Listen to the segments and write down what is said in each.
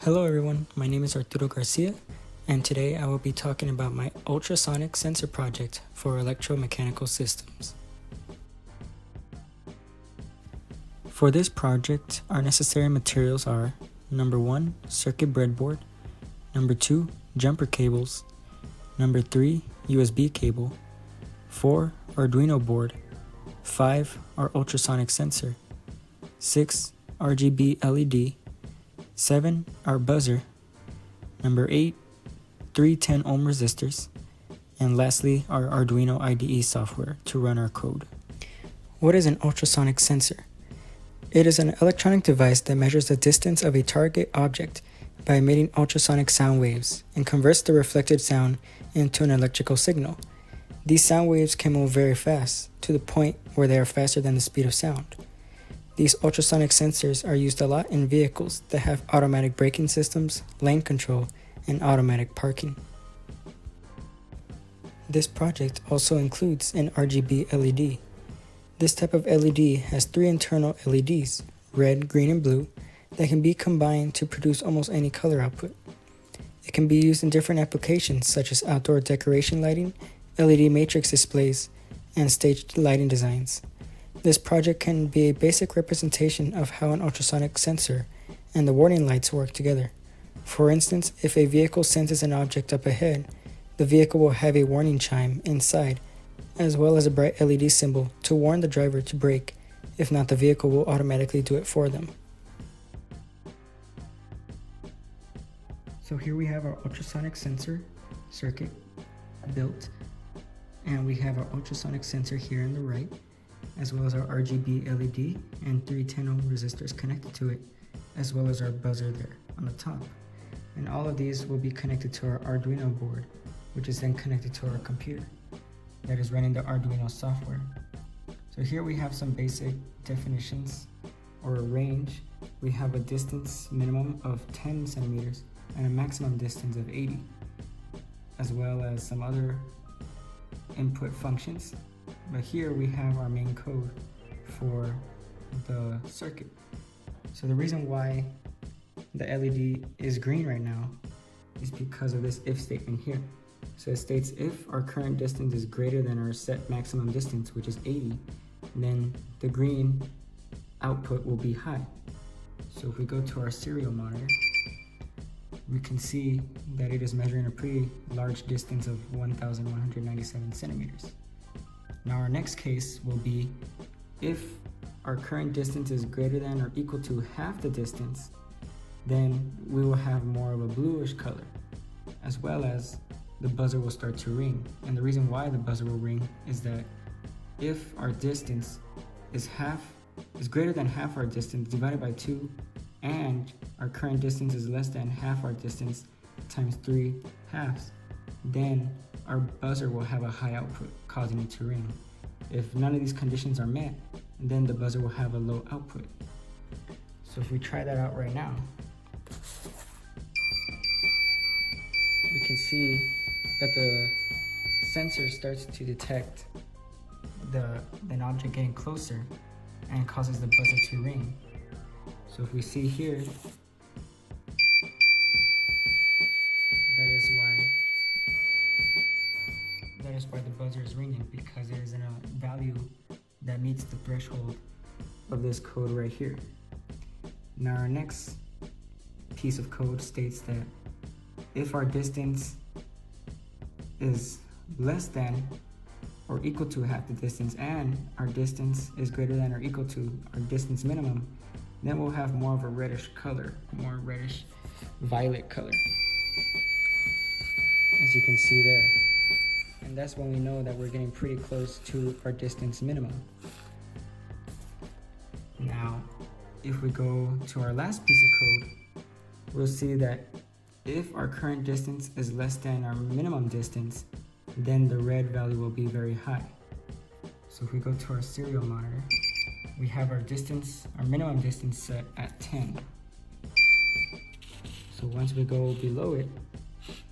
Hello everyone, my name is Arturo Garcia, and today I will be talking about my ultrasonic sensor project for electromechanical systems. For this project, our necessary materials are number 1, circuit breadboard, number 2, jumper cables, number 3, USB cable, 4, Arduino board, 5, our ultrasonic sensor, 6, RGB LED, 7, our buzzer, number 8, 3 10 ohm resistors, and lastly, our Arduino IDE software to run our code. What is an ultrasonic sensor? It is an electronic device that measures the distance of a target object by emitting ultrasonic sound waves and converts the reflected sound into an electrical signal. These sound waves can move very fast, to the point where they are faster than the speed of sound. These ultrasonic sensors are used a lot in vehicles that have automatic braking systems, lane control, and automatic parking. This project also includes an RGB LED. This type of LED has 3 internal LEDs, red, green, and blue, that can be combined to produce almost any color output. It can be used in different applications such as outdoor decoration lighting, LED matrix displays, and staged lighting designs. This project can be a basic representation of how an ultrasonic sensor and the warning lights work together. For instance, if a vehicle senses an object up ahead, the vehicle will have a warning chime inside, as well as a bright LED symbol to warn the driver to brake. If not, the vehicle will automatically do it for them. So here we have our ultrasonic sensor circuit built, and we have our ultrasonic sensor here on the right, as well as our RGB LED and 3 10 ohm resistors connected to it, as well as our buzzer there on the top. And all of these will be connected to our Arduino board, which is then connected to our computer that is running the Arduino software. So here we have some basic definitions or a range. We have a distance minimum of 10 centimeters and a maximum distance of 80, as well as some other input functions. But here we have our main code for the circuit. So the reason why the LED is green right now is because of this if statement here. So it states if our current distance is greater than our set maximum distance, which is 80, then the green output will be high. So if we go to our serial monitor, we can see that it is measuring a pretty large distance of 1,197 centimeters. Now our next case will be if our current distance is greater than or equal to half the distance, then we will have more of a bluish color, as well as the buzzer will start to ring. And the reason why the buzzer will ring is that if our distance is greater than half our distance divided by 2, and our current distance is less than half our distance times 3 halves, then our buzzer will have a high output, causing it to ring. If none of these conditions are met, then the buzzer will have a low output. So if we try that out right now, we can see that the sensor starts to detect an object getting closer and causes the buzzer to ring. So if we see here, that is why the buzzer is ringing, because it is in a value that meets the threshold of this code right here. Now our next piece of code states that if our distance is less than or equal to half the distance and our distance is greater than or equal to our distance minimum, then we'll have more of a reddish color, more reddish violet color, as you can see there. And that's when we know that we're getting pretty close to our distance minimum. Now, if we go to our last piece of code, we'll see that if our current distance is less than our minimum distance, then the red value will be very high. So if we go to our serial monitor, we have our minimum distance set at 10. So once we go below it,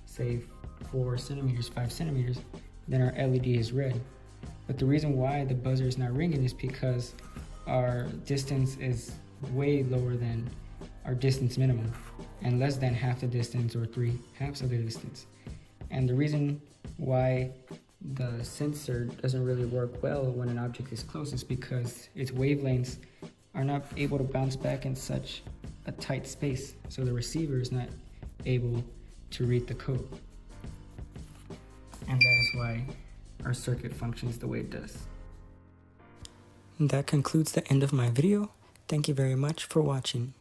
say 4 centimeters, 5 centimeters, then our LED is red. But the reason why the buzzer is not ringing is because our distance is way lower than our distance minimum. and less than half the distance or 3/2 of the distance. And the reason why the sensor doesn't really work well when an object is close is because its wavelengths are not able to bounce back in such a tight space, so the receiver is not able to read the code. And that is why our circuit functions the way it does. That concludes the end of my video. Thank you very much for watching.